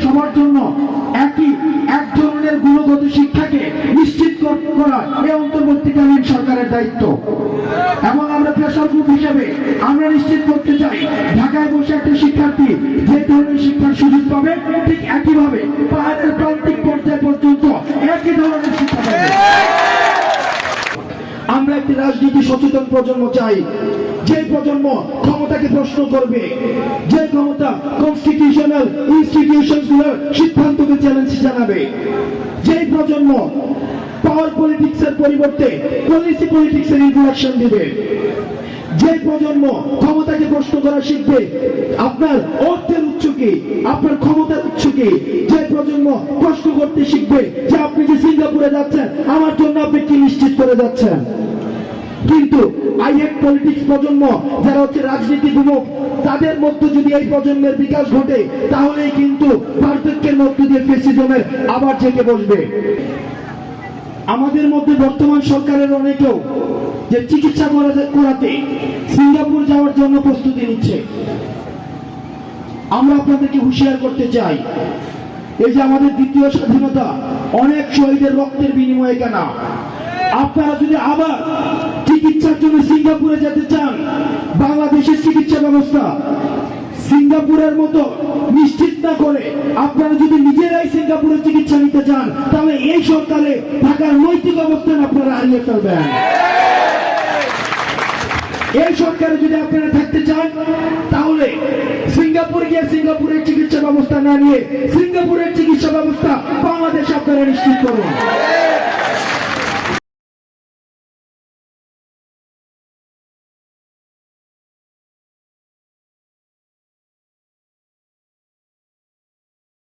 সবার জন্য এক ধরনের গুণগত শিক্ষাকে নিশ্চিত করা এই অন্তর্বর্তীকালীন সরকারের দায়িত্ব। এবং আমরা প্রেসার গ্রুপ হিসেবে আমরা নিশ্চিত করতে চাই ঢাকায় বসে একটা শিক্ষার্থী যে ধরনের শিক্ষার সুযোগ পাবে ঠিক একইভাবে পাহাড়ের প্রান্তিক পর্যায় পর্যন্ত একই ধরনের শিক্ষা পাবে। আমরা একটি রাজনীতি সচেতন প্রজন্ম চাই, যে প্রজন্ম ক্ষমতাকে প্রশ্ন করবে, যে ক্ষমতা কনস্টিটিউশনাল ইনস্টিটিউশনগুলোর সিদ্ধান্তকে চ্যালেঞ্জ জানাবে, যে প্রজন্ম পাওয়ার পলিটিক্সের পরিবর্তে পলিসি পলিটিক্সের ইন্ট্রোডাকশন দিবে, যে প্রজন্ম ক্ষমতাকে প্রশ্ন করা শিখবে আপনার অর্থের উৎস কি, আপনার ক্ষমতার উৎস কি, যে প্রজন্ম প্রশ্ন করতে শিখবে যে আপনি যে সিঙ্গাপুরে যাচ্ছেন আমার জন্য আপনি কি নিশ্চিত করে যাচ্ছেন। কিন্তু আইএক পলিটিক্স প্রজন্ম যারা হচ্ছে রাজনীতি বিমুখ, তাদের মধ্যে যদি এই প্রজন্মের বিকাশ ঘটে তাহলেই কিন্তু পার্থক্যের মধ্য দিয়ে ফ্যাসিজমের আবার জেগে বসবে। আমাদের মধ্যে বর্তমান সরকারের অনেকেও যে চিকিৎসা করাতে সিঙ্গাপুর যাওয়ার জন্য প্রস্তুতি নিচ্ছে। আমরা আপনাদেরকে হুঁশিয়ার করতে চাই, এই যে আমাদের দ্বিতীয় স্বাধীনতা অনেক শহীদের রক্তের বিনিময়ে কেনা। আপনারা যদি আবার চিকিৎসার জন্য সিঙ্গাপুরে যেতে চান, বাংলাদেশের চিকিৎসা ব্যবস্থা সিঙ্গাপুরের মতো নিশ্চিত না করে আপনারা যদি নিজেরাই সিঙ্গাপুরের চিকিৎসা নিতে চান তাহলে এই সরকারে থাকার নৈতিক অবস্থান আপনারা হারিয়ে ফেলবেন। এই সরকারে যদি আপনারা থাকতে চান তাহলে সিঙ্গাপুরে গিয়ে সিঙ্গাপুরের চিকিৎসা ব্যবস্থা না নিয়ে সিঙ্গাপুরের চিকিৎসা ব্যবস্থা বাংলাদেশে আপনারা নিশ্চিত করুন।